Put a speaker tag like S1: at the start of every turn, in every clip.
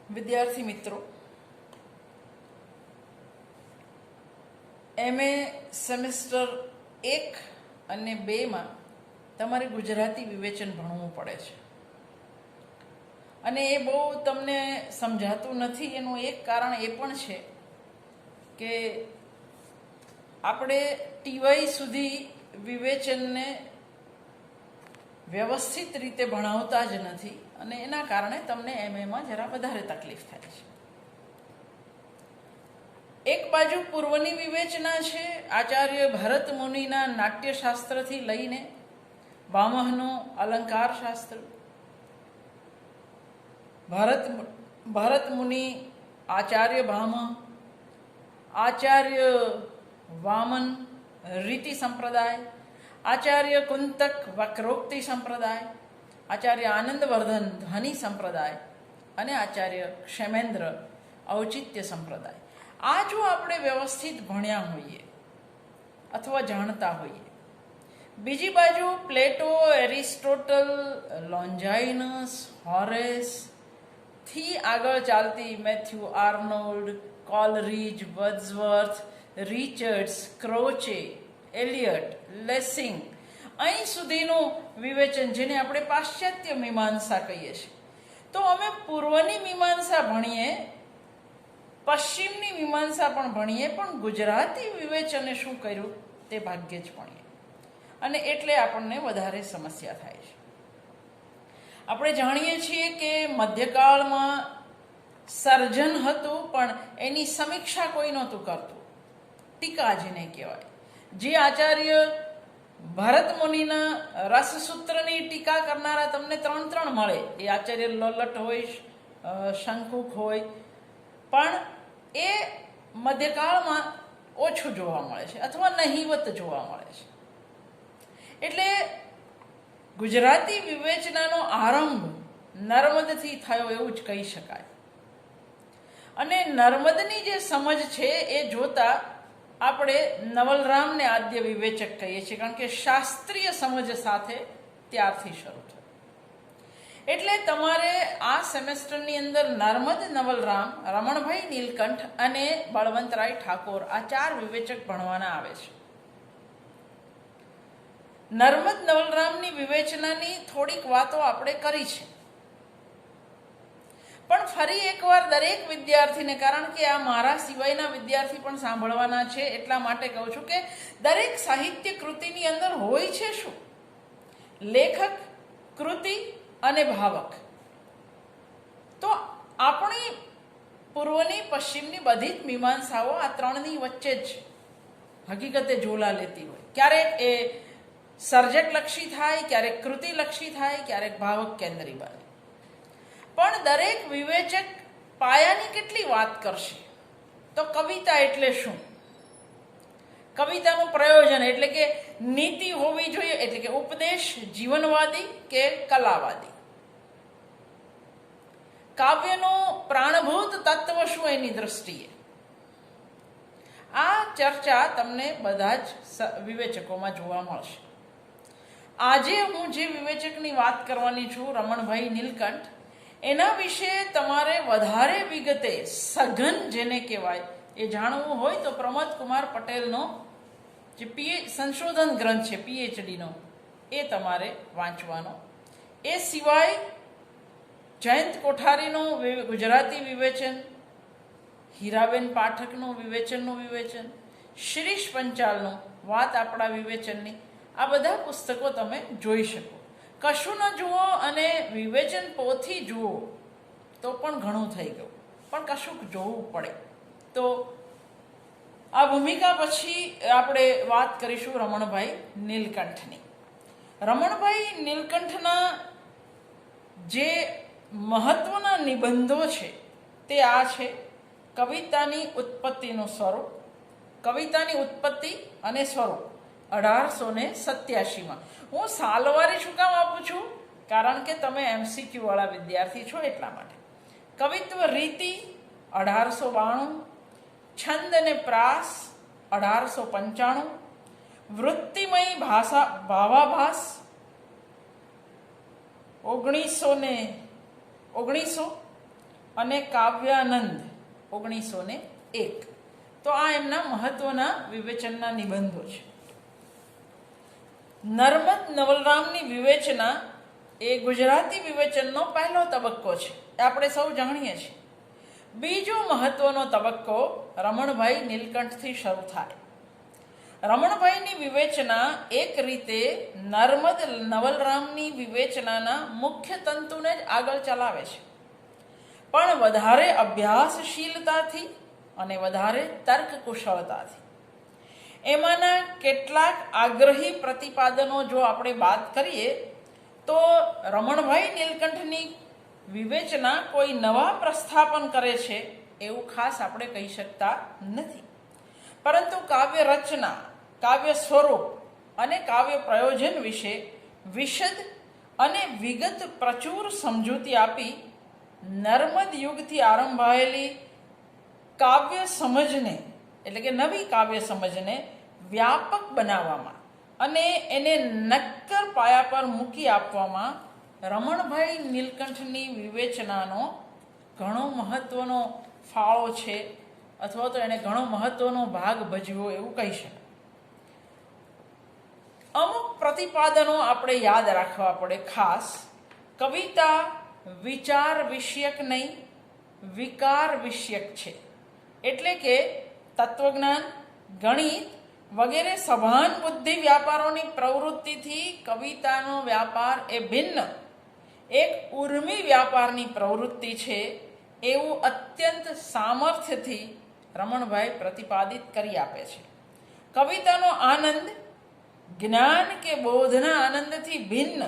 S1: વિદ્યાર્થી મિત્રો, MA semester 1 અને 2માં તમારે ગુજરાતી વિવેચન ભણવું પડે છે અને એ બહુ તમને સમજાતું નથી. એનું એક કારણ એ પણ છે કે આપણે TY સુધી વિવેચનને વ્યવસ્થિત રીતે ભણાવતા જ નથી અને એના કારણે તમને MAમાં જરા વધારે તકલીફ થાય છે. એક બાજુ પૂર્વની વિવેચના છે, આચાર્ય ભરત મુનિના નાટ્યશાસ્ત્રથી લઈને ભામહનો અલંકાર શાસ્ત્ર, ભરત મુનિ, આચાર્ય ભામહ, આચાર્ય વામન રીતિ સંપ્રદાય, આચાર્ય કુંતક વક્રોક્તિ સંપ્રદાય, આચાર્ય આનંદવર્ધન ધ્વનિ સંપ્રદાય અને આચાર્ય ક્ષેમેન્દ્ર ઔચિત્ય સંપ્રદાય. આ જો આપણે વ્યવસ્થિત ભણ્યા હોઈએ અથવા જાણતા હોઈએ. બીજી બાજુ પ્લેટો, એરિસ્ટોટલ, લોન્જાઇનસ, હોરેસ થી આગળ ચાલતી Matthew Arnold, Coleridge, Wordsworth, Richards, Croce, Eliot, Lessing, અહીં સુધીનું વિવેચન, જેને આપણે પાશ્ચાત્ય મીમાંસા કહીએ છીએ. તો અમે પૂર્વની મીમાંસા ભણીએ, પશ્ચિમની મીમાંસા પણ ભણીએ, પણ ગુજરાતી વિવેચને શું કર્યું તે ભાગ્યે જ ભણીએ અને એટલે આપણને વધારે સમસ્યા થાય છે. આપણે જાણીએ છીએ કે મધ્યકાળમાં સર્જન હતું, પણ એની સમીક્ષા કોઈ નહોતું કરતું. ટીકા જેને કહેવાય, જે આચાર્ય ભરત મુનિના રસસૂત્રની ટીકા કરનારા તમને ત્રણ મળે. એ આચાર્ય લોલટ હોય, શંકુક હોય, પણ એ મધ્યકાળમાં ઓછું જોવા મળે છે અથવા નહિવત જોવા મળે છે. એટલે ગુજરાતી વિવેચનાનો આરંભ નર્મદથી થયો એવું જ કહી શકાય. અને નર્મદની જે સમજ છે એ જોતા આપણે નવલરામને આદ્ય વિવેચક કહીએ છીએ, કારણ કે શાસ્ત્રીય સમજ સાથે ત્યારથી શરૂ થયું. એટલે તમારે આ સેમેસ્ટરની અંદર નર્મદ નવલરામ, રમણભાઈ નીલકંઠ અને બળવંતરાય ઠાકોર, આ 4 વિવેચક ભણવાના આવે છે. નર્મદ નવલરામની વિવેચનાની થોડીક વાતો આપણે કરી છે, પણ ફરી એકવાર દરેક વિદ્યાર્થીને, કારણ કે આ મારા સિવાયના વિદ્યાર્થી પણ સાંભળવાના છે, એટલા માટે કહું છું કે દરેક સાહિત્ય કૃતિની અંદર હોય છે શું? લેખક, કૃતિ અને ભાવક. તો આપણી પૂર્વની પશ્ચિમની બધી જ મીમાંસાઓ આ ત્રણની વચ્ચે જ હકીકતે ઝોલા લેતી હોય. ક્યારેક એ સર્જકલક્ષી થાય, ક્યારેક કૃતિલક્ષી થાય, ક્યારેક ભાવક કેન્દ્રી બને. પણ દરેક વિવેચક પાયાની કેટલી વાત કરશે? તો કવિતા એટલે શું? કવિતાનું પ્રયોજન એટલે કે નીતિ હોવી જોઈએ, એટલે કે ઉપદેશ, જીવનવાદી કે કલાવાદી. કાવ્યનું પ્રાણભૂત તત્વ શું એની દ્રષ્ટિએ? આ ચર્ચા તમને બધા જ વિવેચકોમાં જોવા મળશે. આજે હું જે વિવેચકની વાત કરવાની છું, રમણભાઈ નીલકંઠ, એના વિશે તમારે વધારે વિગતે, સઘન જેને કહેવાય, એ જાણવું હોય તો પ્રમોદ કુમાર પટેલનો જે સંશોધન ગ્રંથ છે PhD નો, એ તમારે વાંચવાનો. એ સિવાય જયંત કોઠારીનું ગુજરાતી વિવેચન, હીરાબેન પાઠકનું વિવેચન, શિરીષ પંચાલનું વાત આપણા વિવેચનની, આ બધા પુસ્તકો તમે જોઈ શકો. કશું ન જુઓ અને વિવેચન પોથી જુઓ તો પણ ઘણું થઈ ગયું, પણ કશુંક જોવું પડે. તો આ ભૂમિકા પછી આપણે વાત કરીશું રમણભાઈ નીલકંઠની. રમણભાઈ નીલકંઠના જે મહત્વના નિબંધો છે તે આ છે: કવિતાની ઉત્પત્તિનું સ્વરૂપ, કવિતાની ઉત્પત્તિ અને સ્વરૂપ 1887માં. હું સાલવારી શું કામ આપું છું? કારણ કે તમે MCQ વાળા વિદ્યાર્થી છો એટલા માટે. કવિત્વ રીતિ 1892, છંદ અને પ્રાસ 1895, વૃત્તિમય ભાવાભાસ 1900, અને કાવ્યાનંદ 1901. તો આ એમના મહત્વના વિવેચનના નિબંધો છે. નર્મદ નવલરામની વિવેચના એ ગુજરાતી વિવેચનનો પહેલો તબક્કો છે, એ આપણે સૌ જાણીએ છીએ. બીજો મહત્વનો તબક્કો રમણભાઈ નીલકંઠથી શરૂ થાય. રમણભાઈની વિવેચના એક રીતે નર્મદ નવલરામની વિવેચનાના મુખ્ય તંતુને જ આગળ ચલાવે છે, પણ વધારે અભ્યાસશીલતાથી અને વધારે તર્ક કુશળતાથી. એમાંના કેટલાક આગ્રહી પ્રતિપાદનો જો આપણે વાત કરીએ તો રમણભાઈ નીલકંઠની વિવેચના કોઈ નવા પ્રસ્થાપન કરે છે એવું ખાસ આપણે કહી શકતા નથી, પરંતુ કાવ્ય રચના, કાવ્ય સ્વરૂપ અને કાવ્ય પ્રયોજન વિશે વિશદ અને વિગત પ્રચુર સમજૂતી આપી નર્મદ યુગથી આરંભાયેલી કાવ્ય સમજને, એટલે કે નવી કાવ્ય સમજને વ્યાપક બનાવવામાં અને એને નક્કર પાયા પર મૂકી આપવામાં રમણભાઈ નીલકંઠની વિવેચનાનો ઘણો મહત્વનો ફાળો છે, અથવા તો એને ઘણો મહત્વનો ભાગ ભજવ્યો એવું કહી શકાય. અમુક પ્રતિપાદનો આપણે યાદ રાખવા પડે ખાસ. કવિતા વિચાર વિષયક નહીં, વિકાર વિષયક છે. એટલે કે તત્વજ્ઞાન, ગણિત વગેરે સભાન બુદ્ધિ વ્યાપારોની પ્રવૃત્તિથી કવિતાનો વ્યાપાર એ ભિન્ન એક ઉર્મી વ્યાપારની પ્રવૃત્તિ છે એવું અત્યંત સામર્થ્યથી રમણભાઈ પ્રતિપાદિત કરી આપે છે. કવિતાનો આનંદ જ્ઞાન કે બોધના આનંદથી ભિન્ન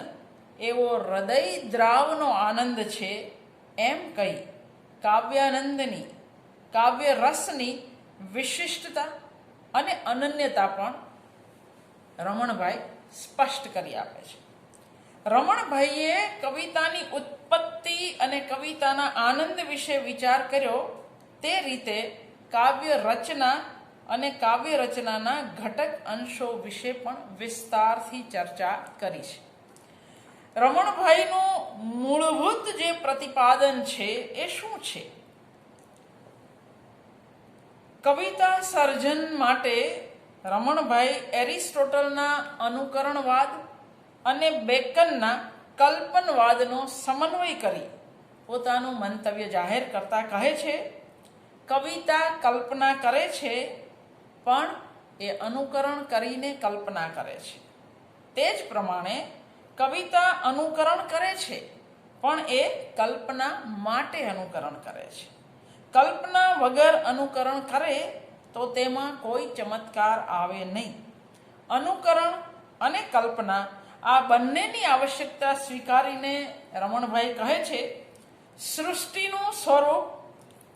S1: એવો હૃદય દ્રાવનો આનંદ છે એમ કહી કાવ્યાનંદની, કાવ્ય રસની વિશિષ્ટતા અને અનન્યતા પણ રમણભાઈ સ્પષ્ટ કરી આપે છે. રમણભાઈએ કવિતાની ઉત્પત્તિ અને કવિતાના આનંદ વિશે વિચાર કર્યો તે રીતે કાવ્ય રચના અને કાવ્ય રચનાના ઘટક અંશો વિશે પણ વિસ્તારથી ચર્ચા કરી છે. રમણભાઈનું મૂળભૂત જે પ્રતિપાદન છે એ શું છે? કવિતા સર્જન માટે રમણભાઈ એરિસ્ટોટલના અનુકરણવાદ અને બેકનના કલ્પનવાદનો સમન્વય કરી પોતાનું મંતવ્ય જાહેર કરતા કહે છે, કવિતા કલ્પના કરે છે પણ એ અનુકરણ કરીને કલ્પના કરે છે. તે જ પ્રમાણે કવિતા અનુકરણ કરે છે પણ એ કલ્પના માટે અનુકરણ કરે છે. કલ્પના વગર અનુકરણ કરે તો તેમાં કોઈ ચમત્કાર આવે નહીં. અનુકરણ અને કલ્પના આ બંનેની આવશ્યકતા સ્વીકારીને રમણભાઈ કહે છે, સૃષ્ટિનું સ્વરૂપ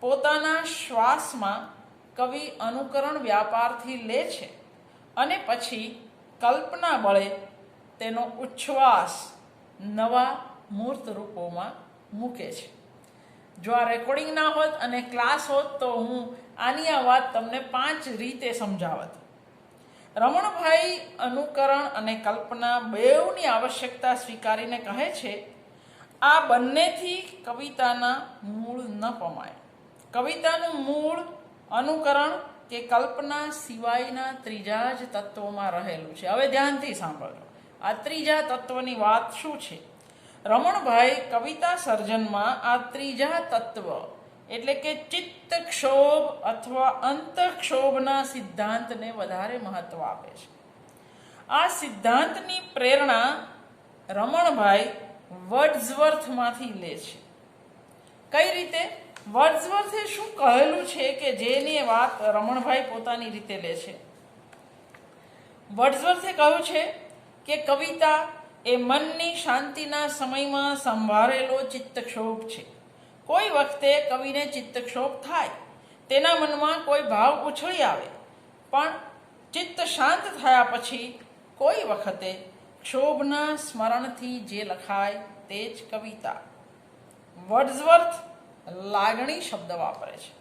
S1: પોતાના શ્વાસમાં કવિ અનુકરણ વ્યાપારથી લે છે અને પછી કલ્પના બળે તેનો ઉચ્છ્વાસ નવા મૂર્ત રૂપોમાં મૂકે છે. જો આ રેકોર્ડિંગ ના હોત અને ક્લાસ હોત તો હું આની આ વાત તમને 5 રીતે સમજાવત. રમણભાઈ અનુકરણ અને કલ્પના બેઉની આવશ્યકતા સ્વીકારીને કહે છે, આ બંનેથી કવિતાના મૂળ ન પમાય. કવિતાનું મૂળ અનુકરણ કે કલ્પના સિવાયના ત્રીજા જ તત્વોમાં રહેલું છે. હવે ધ્યાનથી સાંભળજો, આ ત્રીજા તત્વની વાત શું છે? રમણભાઈ કવિતા સર્જનમાં આ ત્રીજા તત્વ એટલે કે ચિત્તક્ષોભ અથવા અંતઃક્ષોભના સિદ્ધાંતને વધારે મહત્વ આપે છે. આ સિદ્ધાંતની પ્રેરણા રમણભાઈ વર્ડ્સવર્થમાંથી લે છે. કઈ રીતે? વર્ડ્સવર્થે શું કહેલું છે કે જેની વાત રમણભાઈ પોતાની રીતે લે છે? વર્ડ્સવર્થે કહ્યું છે કે કવિતા એ મનની શાંતિના સમયમાં સંભાળેલો ચિત્તક્ષોભ છે. કોઈ વખતે કવિને ચિત્તક્ષોભ થાય, તેના મનમાં કોઈ ભાવ ઉછળી આવે, પણ ચિત્ત શાંત થયા પછી કોઈ વખતે ક્ષોભના સ્મરણથી જે લખાય તે જ કવિતા. વર્ડ્સવર્થ લાગણી શબ્દ વાપરે છે.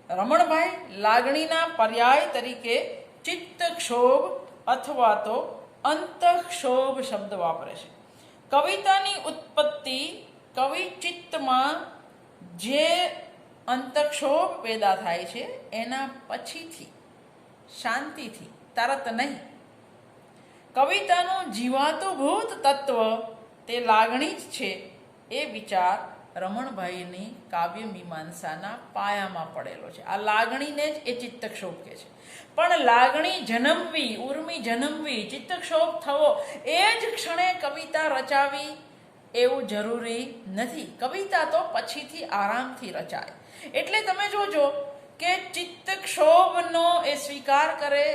S1: રમણભાઈ લાગણીના પર્યાય તરીકે ચિત્તક્ષોભ અથવા તો અંતઃક્ષોભ શબ્દ વાપરે છે. કવિતાની ઉત્પત્તિ કવિ ચિત્તમાં જે અંતક્ષોભ પેદા થાય છે એના પછીથી, શાંતિથી, તરત નહીં. કવિતાનું જીવાતુભૂત તત્વ તે લાગણી જ છે એ વિચાર રમણભાઈની કાવ્ય મીમાંસાના પાયામાં પડેલો છે. આ લાગણીને જ એ ચિત્તક્ષોભ કહે છે. પણ લાગણી જન્મવી, ઉર્મી જન્મવી, ચિત્તક્ષોભ થવો એ જ ક્ષણે કવિતા રચાવી એવું જરૂરી નથી. કવિતા તો પછીથી આરામથી રચાય. એટલે તમે જોજો કે ચિત્તક્ષોભનો એ સ્વીકાર કરે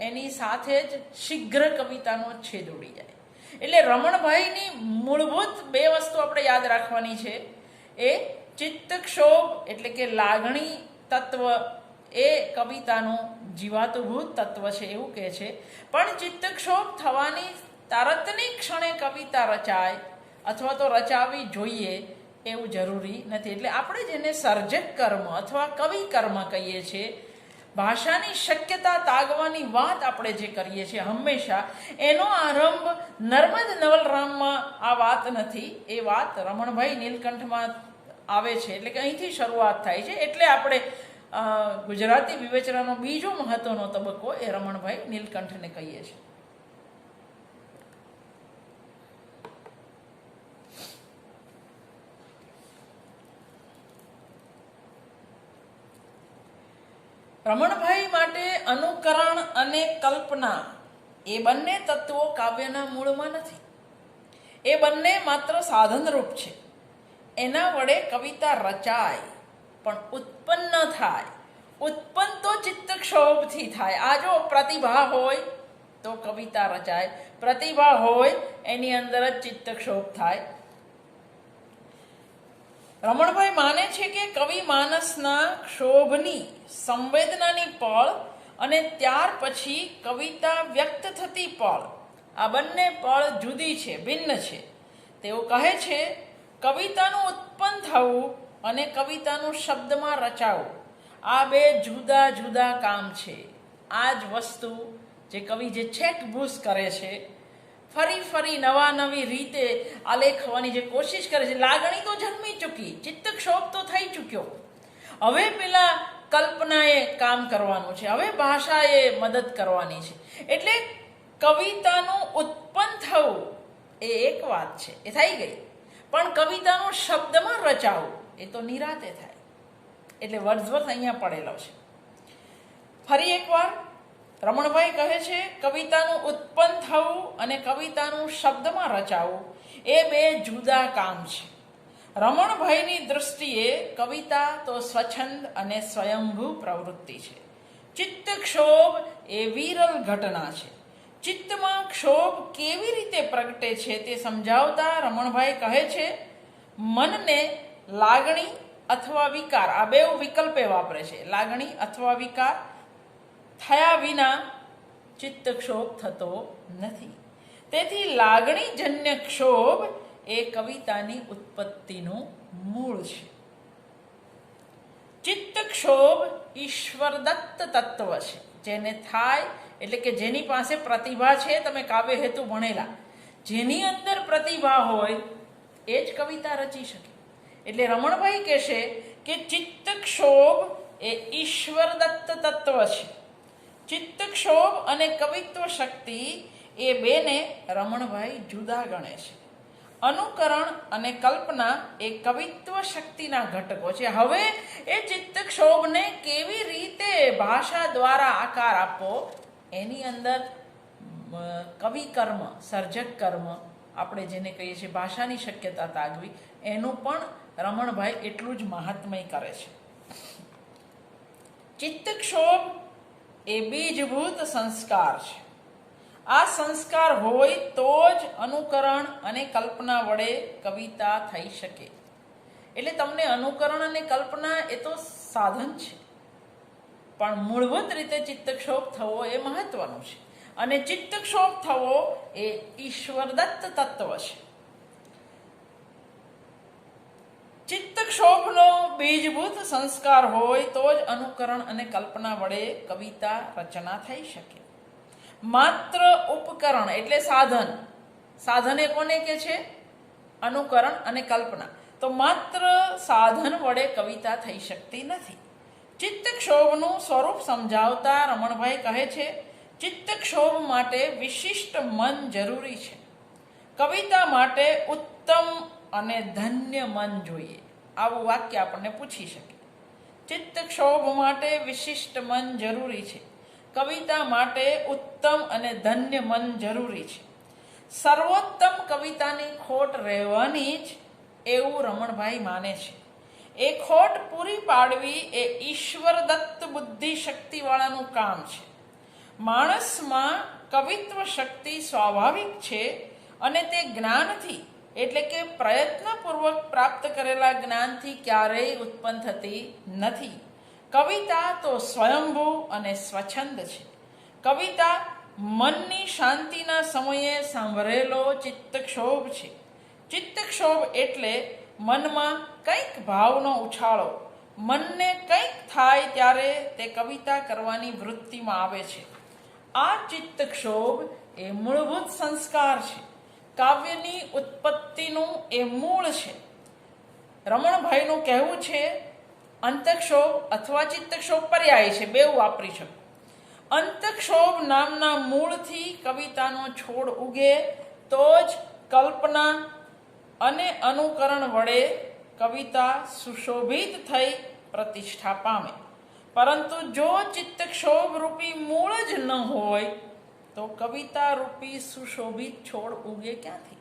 S1: એની સાથે જ શીઘ્ર કવિતાનો છેદ ઉડી જાય. એટલે રમણભાઈની મૂળભૂત બે વસ્તુ આપણે યાદ રાખવાની છે. એ ચિત્તક્ષોભ એટલે કે લાગણી તત્વ એ કવિતાનું જીવાતુભૂત તત્વ છે એવું કહે છે. પણ ચિત્તક્ષોભ થવાની તરતની ક્ષણે કવિતા રચાય અથવા તો રચાવી જોઈએ એવું જરૂરી નથી. એટલે આપણે જેને સર્જક કર્મ અથવા કવિ કર્મ કહીએ છીએ, ભાષાની શક્યતા તાગવાની વાત આપણે જે કરીએ છીએ હંમેશા, એનો આરંભ નર્મદ નવલરામમાં આ વાત નથી. એ વાત રમણભાઈ નીલકંઠમાં આવે છે. એટલે કે અહીંથી શરૂઆત થાય છે. એટલે આપણે ગુજરાતી વિવેચનાનો બીજો મહત્વનો તબક્કો એ રમણભાઈ નીલકંઠને કહીએ છીએ. રમણભાઈ માટે અનુકરણ અને કલ્પના એ બંને તત્વો કાવ્યના મૂળમાં નથી. એ બંને માત્ર સાધનરૂપ છે. એના વડે કવિતા રચાય પણ ઉત્પન્ન થાય. ઉત્પન્ન તો ચિત્તક્ષોભથી થાય. આ જો પ્રતિભા હોય તો કવિતા રચાય, પ્રતિભા હોય એની અંદર જ ચિત્તક્ષોભ થાય. રમણભાઈ માને છે કે કવિ માનસના ક્ષોભની સંવેદનાની પળ અને ત્યાર પછી કવિતા વ્યક્ત થતી પળ, આ બંને પળ જુદી છે, ભિન્ન છે. તેઓ કહે છે કવિતાનું ઉત્પન્ન થવું અને કવિતાનું શબ્દમાં રચાવું આ બે જુદા જુદા કામ છે. આ જ વસ્તુ જે કવિ જે છેકભૂસ કરે છે, ફરી ફરી નવા નવી રીતે આલેખવાની જે કોશિશ કરે છે. લાગણી તો જન્મી ચૂકી, ચિત્તક્ષોભ તો થઈ ચૂક્યો. હવે પેલા કલ્પનાએ કામ કરવાનું છે, હવે ભાષાએ મદદ કરવાની છે. એટલે કવિતાનું ઉત્પન્ન થવું એ એક વાત છે, એ થઈ ગઈ. પણ કવિતાનું શબ્દમાં રચાવું એ તો નિરાતે થાય. એટલે વર્ડ્સવર્થ અહીંયા પડેલો છે. ફરી એકવાર રમણભાઈ કહે છે કવિતાનું ઉત્પન્ન થવું અને કવિતાનું શબ્દમાં રચાવું એ બે જુદા કામ છે. રમણભાઈની દૃષ્ટિએ કવિતા તો સ્વચ્છંદ અને સ્વયંભૂ પ્રવૃત્તિ છે. ચિત્તક્ષોભ એ વિરલ ઘટના છે. ચિત્તમાં ક્ષોભ કેવી રીતે પ્રગટે છે તે સમજાવતા રમણભાઈ કહે છે મનને લાગણી અથવા વિકાર, આ બે વિકલ્પે વાપરે છે, લાગણી અથવા વિકાર થયા વિના ચિત્તક્ષોભ થતો નથી. તેથી લાગણીજન્ય ક્ષોભ એ કવિતાની ઉત્પત્તિનું મૂળ છે. ચિત્તક્ષોભ ઈશ્વરદત્ત તત્વ છે. જેને થાય એટલે કે જેની પાસે પ્રતિભા છે, તમે કાવ્ય હેતુ ભણેલા, જેની અંદર પ્રતિભા હોય એ જ કવિતા રચી શકે. એટલે રમણભાઈ કહેશે કે ચિત્તક્ષોભ એ ઈશ્વરદત્ત તત્વ છે. ચિત્તક્ષોભ અને કવિત્વ શક્તિ એ બેને રમણભાઈ જુદા ગણે છે. અનુકરણ અને કલ્પના એ કવિત્વ શક્તિના ઘટકો છે. હવે એ ચિત્તક્ષોભને કેવી રીતે ભાષા દ્વારા આકાર આપવો, એની અંદર કવિ કર્મ, સર્જક કર્મ, આપણે જેને કહીએ છીએ ભાષાની શક્યતા તાગવી, એનું પણ રમણભાઈ એટલું જ મહાત્મય કરે છે. ચિત્તક્ષોભ એ બીજભૂત સંસ્કાર છે. આ સંસ્કાર હોય તો જ અનુકરણ અને કલ્પના વડે કવિતા થઈ શકે. એટલે તમને અનુકરણ અને કલ્પના એ તો સાધન છે, પણ મૂળભૂત રીતે ચિત્તક્ષોભ થવો એ મહત્વનું છે. અને ચિત્તક્ષોભ થવો એ ઈશ્વરદત્ત તત્વ છે. ચિત્તક્ષોભનો બીજભૂત સંસ્કાર હોય તો જ અનુકરણ અને કલ્પના વડે કવિતા રચના થઈ શકે. માત્ર ઉપકરણ એટલે સાધન, સાધન એ કોને કે છે? અનુકરણ અને કલ્પના. તો માત્ર સાધન વડે કવિતા થઈ શકતી નથી. ચિત્તક્ષોભનું સ્વરૂપ સમજાવતા રમણભાઈ કહે છે, ચિત્તક્ષોભ માટે વિશિષ્ટ મન જરૂરી છે. કવિતા માટે ઉત્તમ અને ધન્ય મન જોઈએ. આવું વાક્ય આપણને પૂછી શકે. ચિત્તક્ષોભ માટે વિશિષ્ટ મન જરૂરી છે. કવિતા માટે ઉત્તમ અને ધન્ય મન જરૂરી છે. સર્વોત્તમ કવિતાની ખોટ રહેવાની જ એવું રમણભાઈ માને છે. એ ખોટ પૂરી પાડવી એ ઈશ્વર દત્ત બુદ્ધિ શક્તિવાળાનું કામ છે. માણસમાં કવિત્વ શક્તિ સ્વાભાવિક છે અને તે જ્ઞાનથી એટલે કે પ્રયત્નપૂર્વક પ્રાપ્ત કરેલા જ્ઞાનથી ક્યારેય ઉત્પન્ન થતી નથી. કવિતા તો સ્વયંભૂ અને સ્વચ્છંદ છે. કવિતા મનની શાંતિના સમયે સાંભળેલો ચિત્તક્ષોભ છે. ચિત્તક્ષોભ એટલે મનમાં કંઈક ભાવનો ઉછાળો. મનને કંઈક થાય ત્યારે તે કવિતા કરવાની વૃત્તિમાં આવે છે. આ ચિત્તક્ષોભ એ મૂળભૂત સંસ્કાર છે. કાવ્યની ઉત્પત્તિનું એ મૂળ છે. રમણભાઈનું કહેવું છે, અંતક્ષોભ અથવા ચિત્તક્ષોભ પર્યાય છે, બેઉ વાપરી શકો. અંતક્ષોભ નામના મૂળથી કવિતાનો છોડ ઉગે તો જ કલ્પના અને અનુકરણ વડે કવિતા સુશોભિત થઈ પ્રતિષ્ઠા પામે. પરંતુ જો ચિત્તક્ષોભ રૂપી મૂળ જ ન હોય તો કવિતા રૂપી સુશોભિત છોડ ઉગે ક્યાંથી?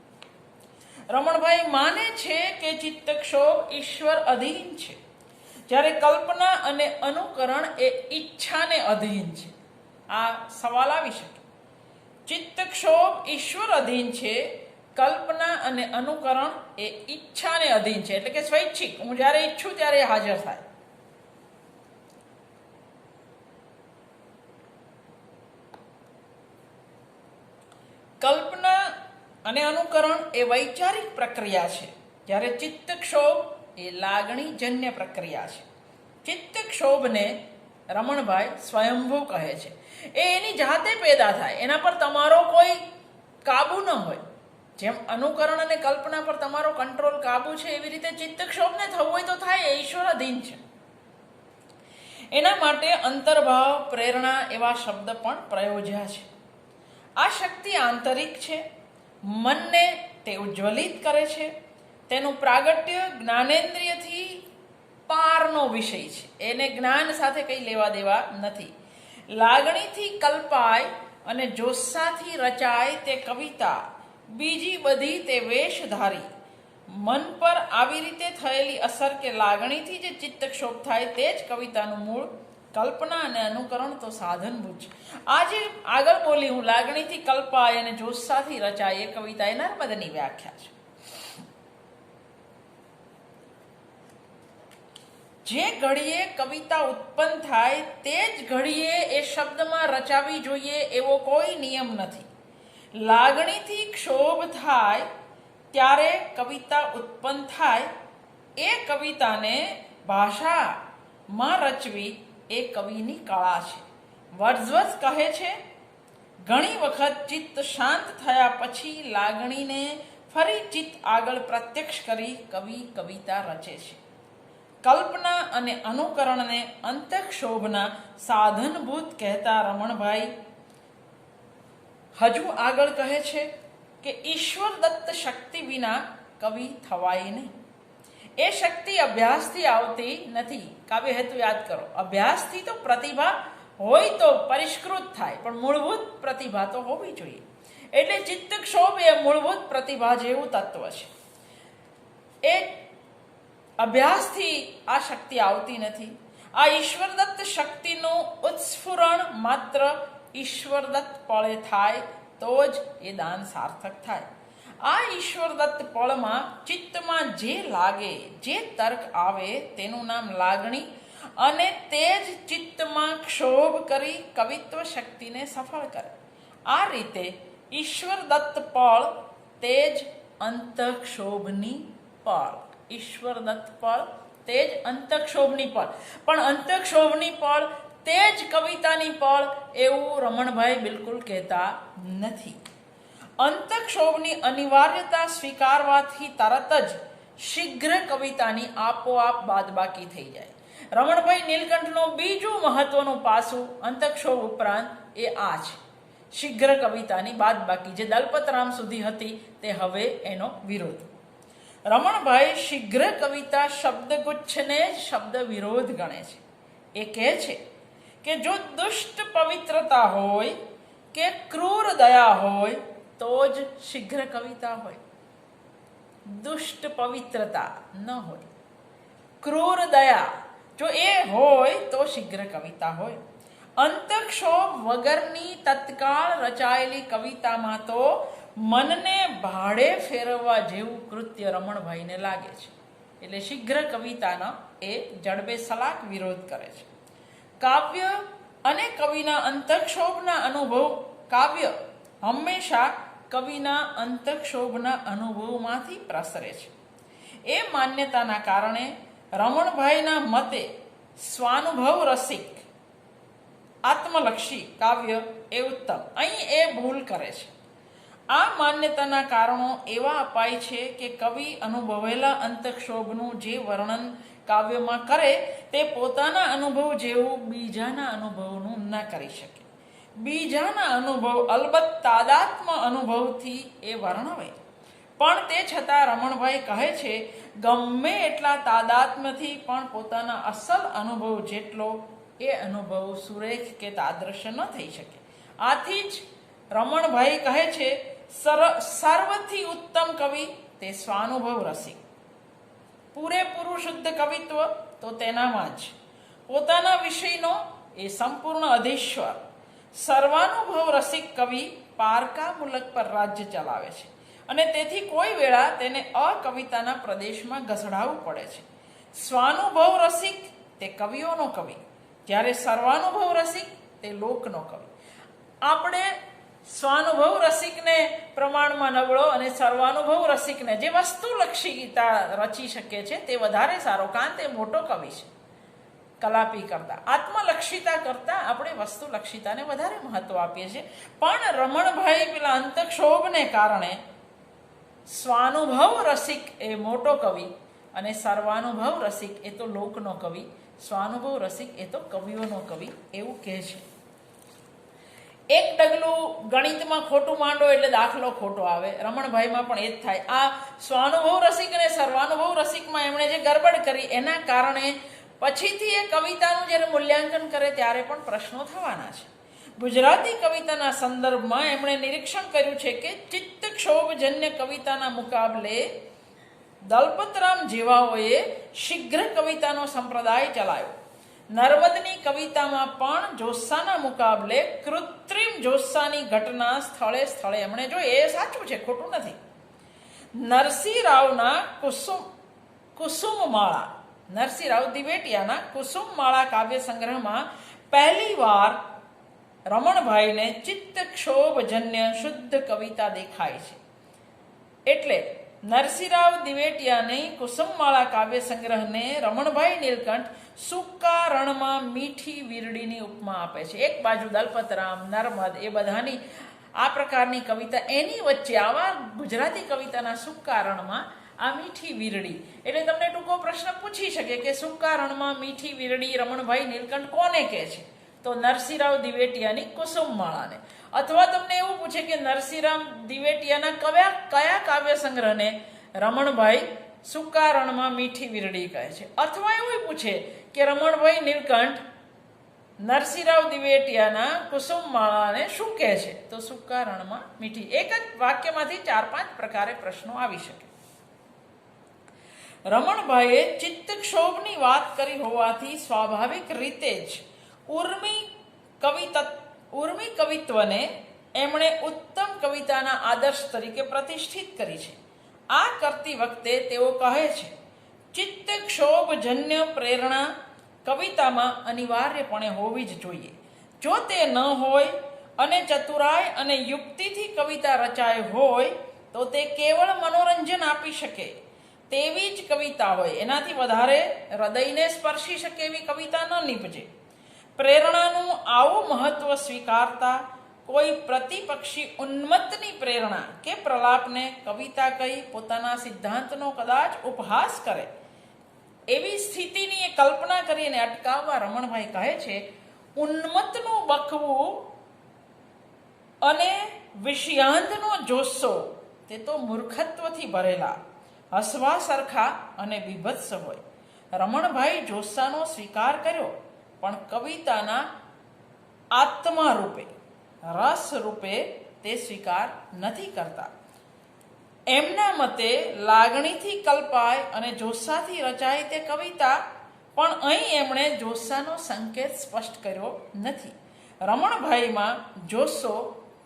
S1: રમણભાઈ માને છે કે ચિત્તક્ષોભ ઈશ્વર અધીન છે, જ્યારે કલ્પના અને અનુકરણ એ ઈચ્છાને અધીન છે. આ સવાલ આવી શકે. ચિત્તક્ષોભ ઈશ્વર અધીન છે, કલ્પના અને અનુકરણ એ ઈચ્છાને અધીન છે, એટલે કે સ્વૈચ્છિક. હું જ્યારે ઈચ્છું ત્યારે હાજર થાય. કલ્પના અને અનુકરણ એ વૈચારિક પ્રક્રિયા છે, જ્યારે ચિત્તક્ષોભ એ લાગણીજન્ય પ્રક્રિયા છે. ચિત્તક્ષોભને રમણભાઈ સ્વયંભૂ કહે છે. એ એની જાતે પેદા થાય, એના પર તમારો કોઈ કાબુ ન હોય. જેમ અનુકરણ અને કલ્પના પર તમારો કંટ્રોલ કાબુ છે, એવી રીતે ચિત્તક્ષોભને થવું હોય તો થાય. એ ઈશ્વર અધીન છે. એના માટે અંતર્ભાવ, પ્રેરણા એવા શબ્દ પણ પ્રયોજ્યા છે. આ શક્તિ આંતરિક છે. મનને તે ઉજ્જવલિત કરે છે. તેનું પ્રાગટ્ય જ્ઞાનેન્દ્રિયથી પારનો વિષય છે. એને જ્ઞાન સાથે કંઈ લેવા દેવા નથી. લાગણીથી કલ્પાય અને જોસ્સાથી રચાય તે કવિતા, બીજી બધી તે વેશધારી. મન પર આવી રીતે થયેલી અસર કે લાગણીથી જે ચિત્તક્ષોભ થાય તે જ કવિતાનું મૂળ. કલ્પના અને અનુકરણ તો સાધનભૂત છે. આજે આગળ બોલી હું, લાગણીથી કલ્પાય અને જોસ્સાથી રચાય એ કવિતા એ નર્મદની વ્યાખ્યા છે. જે ઘડીએ કવિતા ઉત્પન્ન થાય તે જ ઘડીએ એ શબ્દમાં રચાવી જોઈએ એવો કોઈ નિયમ નથી. લાગણીથી ક્ષોભ થાય ત્યારે કવિતા ઉત્પન્ન થાય. એ કવિતાને ભાષામાં રચવી એ કવિની કળા છે. વર્ડ્સવર્થ કહે છે, ઘણી વખત ચિત્ત શાંત થયા પછી લાગણીને ફરી ચિત્ત આગળ પ્રત્યક્ષ કરી કવિ કવિતા રચે છે. કલ્પના અને અનુકરણને અંતઃક્ષોભના સાધનભૂત કહેતા રમણભાઈ હજુ આગળ કહે છે કે ઈશ્વર દત્ત શક્તિ વિના કવિ થવાય નહીં. એ શક્તિ અભ્યાસથી આવતી નથી. કાવ્ય હેતુ યાદ કરો. અભ્યાસથી તો પ્રતિભા હોય તો પરિષ્કૃત થાય, પણ મૂળભૂત પ્રતિભા તો હોવી જોઈએ. એટલે ચિત્તક્ષોભ એ મૂળભૂત પ્રતિભા જેવું તત્વ છે. એ અભ્યાસથી આ શક્તિ આવતી નથી. આ ઈશ્વરદત્ત શક્તિનું ઉત્સ્ફુરણ માત્ર ઈશ્વરદત્ત પળે થાય તો જ એ દાન સાર્થક થાય. આ ઈશ્વરદત્ત પળમાં ચિત્તમાં જે લાગે, જે તર્ક આવે તેનું નામ લાગણી, અને તે જ ચિત્તમાં ક્ષોભ કરી કવિત્વ શક્તિને સફળ કરે. આ રીતે ઈશ્વરદત્ત પળ તે જ અંતઃક્ષોભની પળ. ઈશ્વરદત્ત પળ તે જ અંતઃક્ષોભની પળ. પણ અંતઃક્ષોભની પળ તે જ કવિતાની પળ એવું રમણભાઈ બિલકુલ કહેતા નથી. અંતઃક્ષોભની અનિવાર્યતા સ્વીકારવાથી તરત જ શીઘ્ર કવિતાની આપોઆપ બાદબાકી થઈ જાય. રમણભાઈ નીલકંઠનો બીજું મહત્વનું પાસું અંતક્ષોભ ઉપરાંત એ આ છે, શીઘ્ર કવિતાની બાદબાકી. જે દલપતરામ સુધી હતી તે હવે એનો વિરોધ. રમણભાઈ શીઘ્ર કવિતા શબ્દગુચ્છને જ શબ્દ વિરોધ ગણે છે. એ કહે છે કે જો દુષ્ટ પવિત્રતા હોય કે ક્રૂર દયા હોય તો જ શીઘ્ર કવિતા હોય. દુષ્ટ પવિત્રતા ન હોય, ક્રૂર દયા જો એ હોય તો શીઘ્ર કવિતા હોય. અંતક્ષોભ વગરની તત્કાળ રચાયેલી કવિતામાં તો મનને ભાડે ફેરવવા જેવું કૃત્ય રમણભાઈને લાગે છે. એટલે શીઘ્ર કવિતાનો એ જડબે સલાક વિરોધ કરે છે. કાવ્ય અને કવિના અંતક્ષોભના અનુભવ, કાવ્ય હંમેશા કવિના અંતક્ષોભના અનુભવમાંથી પ્રસરે છે. એ માન્યતાના કારણે રમણભાઈના મતે સ્વાનુભવ રસિક આત્મલક્ષી કાવ્ય એ ઉત્તમ. અહીં એ ભૂલ કરે છે. આ માન્યતાના કારણો એવા અપાય છે કે કવિ અનુભવેલા અંતક્ષોભનું જે વર્ણન કાવ્યમાં કરે તે પોતાના અનુભવ જેવું બીજાના અનુભવનું ન કરી શકે. બીજાના અનુભવ અલબત્ત તાદાત્મ અનુભવથી એ વર્ણવે, પણ તે છતાં રમણભાઈ કહે છે ગમે એટલા તાદાત્મ્યથી પણ પોતાના અસલ અનુભવ જેટલો એ અનુભવ સુરેખ કે તાદૃશ ન થઈ શકે. આથી જ રમણભાઈ કહે છે સર્વથી ઉત્તમ કવિ તે સ્વાનુભવ રસિક. પૂરેપૂરું શુદ્ધ કવિત્વ તો તેનામાં જ. પોતાના વિષયનો એ સંપૂર્ણ અધીશ્વર. સર્વાનુભવ રસિક કવિ પારકા મુલક પર રાજ્ય ચલાવે છે અને તેથી કોઈ વેળા તેને અકવિતાના પ્રદેશમાં ઘસડાવવું પડે છે. સ્વાનુભવ રસિક તે કવિઓનો કવિ, જ્યારે સર્વાનુભવ રસિક તે લોકનો કવિ. આપણે સ્વાનુભવ રસિકને પ્રમાણમાં નબળો અને સર્વાનુભવ રસિકને જે વસ્તુલક્ષી ગીતા રચી શકે છે તે વધારે સારો, કારણ તે મોટો કવિ છે. કલાપી કરતા, આત્મલક્ષિતા કરતા આપણે વસ્તુલક્ષિતાને વધારે મહત્વ આપીએ છીએ. પણ રમણભાઈ પેલા અંતક્ષોભને કારણે સ્વાનુભવ રસિક એ મોટો કવિ અને સર્વાનુભવ રસિક એ તો લોકનો કવિ, સ્વાનુભવ રસિક એ તો કવિઓનો કવિ એવું કહે છે. એક ડગલું ગણિતમાં ખોટું માંડો એટલે દાખલો ખોટો આવે. રમણભાઈમાં પણ એ જ થાય. આ સ્વાનુભવ રસિક અને સર્વાનુભવ રસિકમાં એમણે જે ગરબડ કરી એના કારણે પછીથી એ કવિતાનું જ્યારે મૂલ્યાંકન કરે ત્યારે પણ પ્રશ્નો થવાના છે. ગુજરાતી કવિતાના સંદર્ભમાં એમણે નિરીક્ષણ કર્યું છે કે ચિત્તક્ષોભજન્ય કવિતાના મુકાબલે દલપતરામ જેવાઓએ શીઘ્ર કવિતાનો સંપ્રદાય ચલાવ્યો. નર્મદની કવિતામાં પણ જોસ્સાના મુકાબલે કૃત્રિમ જોસ્સાની ઘટના સ્થળે સ્થળે એમણે જોઈ. એ સાચું છે, ખોટું નથી. નરસિંહ રાવના કુસુમમાળા, નરસિંહ રાવ દિવેટિયાના કુસુમમાળા કાવ્ય સંગ્રહમાં પહેલી વાર રમણભાઈને ચિત્તક્ષોભજન્ય શુદ્ધ કવિતા દેખાય છે. એટલે નરસિંહરાવ દિવેટિયાની કુસુમમાળા કાવ્ય સંગ્રહને રમણભાઈ નીલકંઠ સૂકા રણમાં મીઠી વીરડીની ઉપમા આપે છે. એક બાજુ દલપતરામ, નર્મદ એ બધાની આ પ્રકારની કવિતા, એની વચ્ચે આવા ગુજરાતી કવિતાના સૂકા રણમાં આ મીઠી વીરડી. એટલે તમને ટૂંકો પ્રશ્ન પૂછી શકે કે સૂકા રણમાં મીઠી વીરડી રમણભાઈ નીલકંઠ કોને કહે છે? તો નરસિંહરાવ દિવેટિયાની કુસુમમાળાને. અથવા તમને એવું પૂછે કે નરસિંહરાવ દિવેટિયાના કયા કાવ્ય સંગ્રહને રમણભાઈ સૂકા રણમાં મીઠી વીરડી કહે છે? અથવા એવું પૂછે કે રમણભાઈ નીલકંઠ નરસિંહરાવ દિવેટિયાના કુસુમમાળાને શું કહે છે? તો સૂકા રણમાં મીઠી. એક જ વાક્યમાંથી 4-5 પ્રકારે પ્રશ્નો આવી શકે. રમણભાઈએ ચિત્તક્ષોભની વાત કરી હોવાથી સ્વાભાવિક રીતે જ ઉર્મી કવિત્વને એમણે ઉત્તમ કવિતાના આદર્શ તરીકે પ્રતિષ્ઠિત કરી છે. આ કરતી વખતે તેઓ કહે છે ચિત્તક્ષોભજન્ય પ્રેરણા કવિતામાં અનિવાર્યપણે હોવી જ જોઈએ. જો તે ન હોય અને ચતુરાઈ અને યુક્તિથી કવિતા રચાય હોય તો તે કેવળ મનોરંજન આપી શકે તેવી જ કવિતા હોય. એનાથી વધારે હૃદયને સ્પર્શી શકે એવી કવિતા ન નીપજે. પ્રેરણાનું આવું મહત્વ સ્વીકારતા કોઈ પ્રતિપક્ષી ઉન્મત્તની પ્રેરણા કે પ્રલાપને કવિતા કહી પોતાના સિદ્ધાંતનો કદાચ ઉપહાસ કરે એવી સ્થિતિની એ કલ્પના કરીને અટકાવવા રમણભાઈ કહે છે, ઉન્મત્તનું બકવું અને વિષયાંતનો જોસ્સો તે તો મૂર્ખત્વથી ભરેલા, હસવા સરખા અને બીભત્સ હોય. રમણભાઈ જોસ્સાનો સ્વીકાર કર્યો, પણ કવિતાના આત્મા રૂપે, રસ રૂપે તે સ્વીકાર નથી કરતા. એમના મતે લાગણીથી કલ્પાય અને જોસ્સાથી રચાય તે કવિતા, પણ અહીં એમણે જોસ્સાનો સંકેત સ્પષ્ટ કર્યો નથી. રમણભાઈમાં જોસ્સો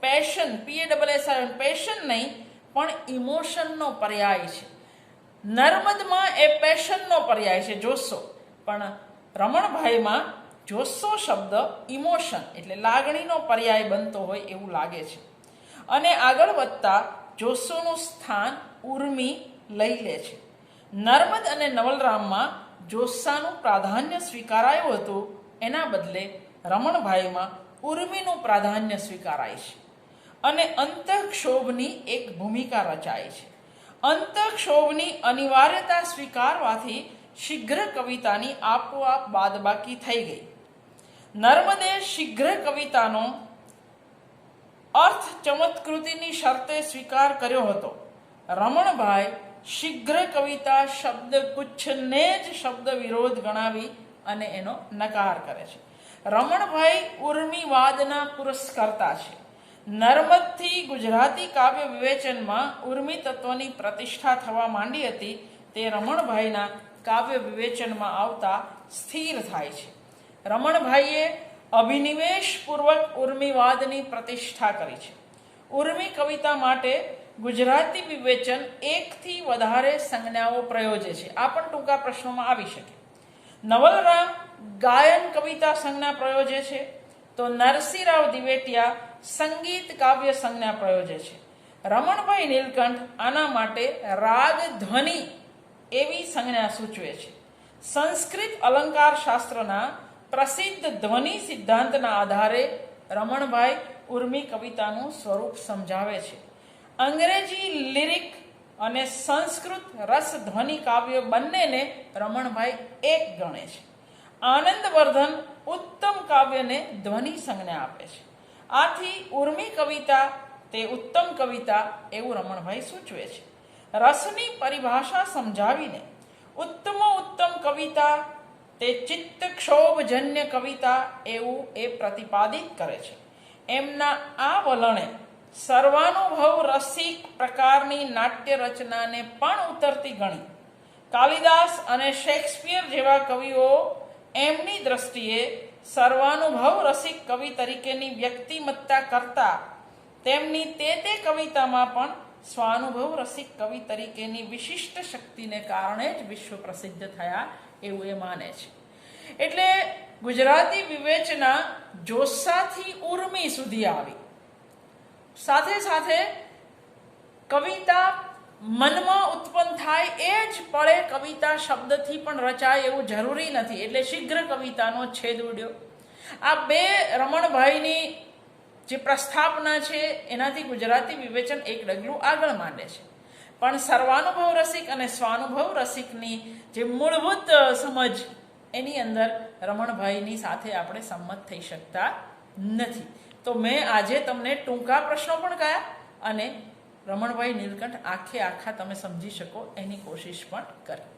S1: પેશન, PASSION, પેશન નહીં પણ ઇમોશનનો પર્યાય છે. નર્મદમાં એ પેશનનો પર્યાય છે જોસ્સો, પણ રમણભાઈમાં જોસ્સો શબ્દ ઇમોશન એટલે લાગણીનો પર્યાય બનતો હોય એવું લાગે છે. અને આગળ વધતા જોસ્સોનું સ્થાન ઉર્મી લઈ લે છે. નર્મદ અને નવલરામમાં જોસ્સાનું પ્રાધાન્ય સ્વીકારાયું હતું, એના બદલે રમણભાઈમાં ઉર્મીનું પ્રાધાન્ય સ્વીકારાય છે અને અંતઃક્ષોભની એક ભૂમિકા રચાય છે. અંતઃક્ષોભની અનિવાર્યતા સ્વીકારવાથી શીઘ્ર કવિતાની આપોઆપ બાદબાકી થઈ ગઈ. નર્મદે શીઘ્ર કવિતાનો અર્થ ચમત્કૃતિની શરતે સ્વીકાર કર્યો હતો. રમણભાઈ શીઘ્ર કવિતા શબ્દગુચ્છને જ શબ્દ વિરોધ ગણાવી અને એનો નકાર કરે છે. રમણભાઈ ઉર્મીવાદના પુરસ્કર્તા છે. નર્મદથી ગુજરાતી કાવ્ય વિવેચનમાં ઉર્મી તત્વની પ્રતિષ્ઠા થવા માંડી હતી, તે રમણભાઈના કાવ્ય વિવેચનમાં આવતા સ્થિર થાય છે. રમણભાઈએ અભિનિવેશપૂર્વક ઉર્મીવાદની પ્રતિષ્ઠા કરી છે. ઉર્મી કવિતા માટે ગુજરાતી વિવેચન એકથી વધારે સંજ્ઞાઓ પ્રયોજે છે. આ પણ ટૂંકા પ્રશ્નોમાં આવી શકે. નવલરામ ગાયન કવિતા સંજ્ઞા પ્રયોજે છે, તો નરસિંહરાવ દિવેટિયા સંગીત કાવ્ય સંજ્ઞા પ્રયોજે છે. રમણભાઈ નીલકંઠ આના માટે રાગ ધ્વનિ એવી સંજ્ઞા સૂચવે છે. સંસ્કૃત અલંકાર શાસ્ત્રના પ્રસિદ્ધ ધ્વનિ સિદ્ધાંતના આધારે રમણભાઈ ઉર્મી કવિતાનું સ્વરૂપ સમજાવે છે. અંગ્રેજી લિરિક અને સંસ્કૃત રસ ધ્વનિ કાવ્ય બંનેને રમણભાઈ એક ગણે છે. આનંદવર્ધન ઉત્તમ કાવ્યને ધ્વનિ સંજ્ઞા આપે છે. આથી ઉર્મી કવિતા તે ઉત્તમ કવિતા એવું રમણભાઈ સૂચવે છે. રસની પરિભાષા સમજાવીને ઉત્તમ કવિતા તે ચિત્તક્ષોભજન્ય કવિતા એવું એ પ્રતિપાદિત કરે છે. એમના આ વલણે સર્વાનુભવ રસિક પ્રકારની નાટ્ય રચનાને પણ ઉતરતી ગણી. કાલિદાસ અને શેક્સપિયર જેવા કવિઓ એમની દ્રષ્ટિએ સર્વાનુભવ રસિક કવિ તરીકેની વ્યક્તિમત્તા કરતા તેમની તે કવિતામાં પણ સ્વાનુભવ રસિક કવિ તરીકેની વિશિષ્ટ શક્તિને કારણે જ વિશ્વ પ્રસિદ્ધ થયા એવું એ માને છે. એટલે ગુજરાતી વિવેચના જોસ્સાથી ઉર્મી સુધી આવી. સાથે સાથે કવિતા મનમાં ઉત્પન્ન થાય એ જ પળે કવિતા શબ્દથી પણ રચાય એવું જરૂરી નથી. એટલે શીઘ્ર કવિતાનો છેદ ઉડ્યો. આ બે રમણભાઈની જે પ્રસ્થાપના છે એનાથી ગુજરાતી વિવેચન એક ડગલું આગળ માંડે છે. પણ સર્વાનુભવ રસિક અને સ્વાનુભવ રસિકની જે મૂળભૂત સમજ એની અંદર રમણભાઈની સાથે આપણે સંમત થઈ શકતા નથી. તો મેં આજે તમને ટૂંકા પ્રશ્નો પણ કહ્યા અને રમણભાઈ નીલકંઠ આખે આખા તમે સમજી શકો એની કોશિશ પણ કરી.